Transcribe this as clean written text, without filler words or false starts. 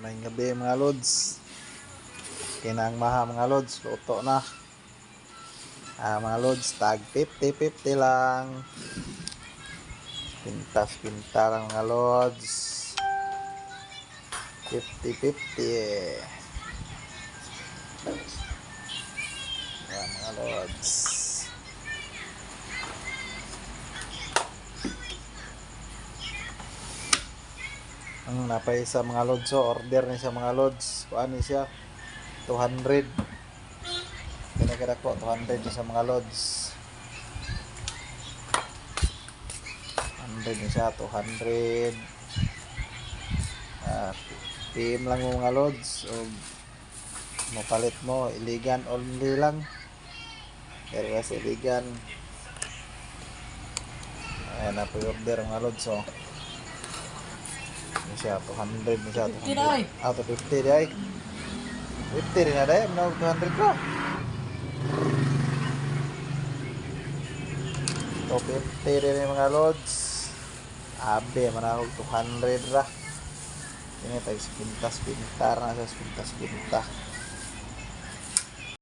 May gabi mga lods. Kinang maha mga lods. Luto na. Mga lods, tag 50-50 lang. Pintas-pinta lang mga lods. 50-50. Mga lods. Ang napay sa mga lods, order ni sa mga lods. Kuan ni siya 200. Pinagkira ko 200 sa mga lods. 100 ni siya 200. PM lang mo mga lods. O mapalit mo, iligan only lang. Pero sa iligan. Ayan na po order mga lods. Oh. Ni siya 200 ni siya 200. Ah, 250 di ay. 50 rin na dahil. Manawag 200 ko. 250 rin yung mga lods. Abe, manawag 200 ra. Ini tayo sa pintas-pintar na sa pintas-pinta.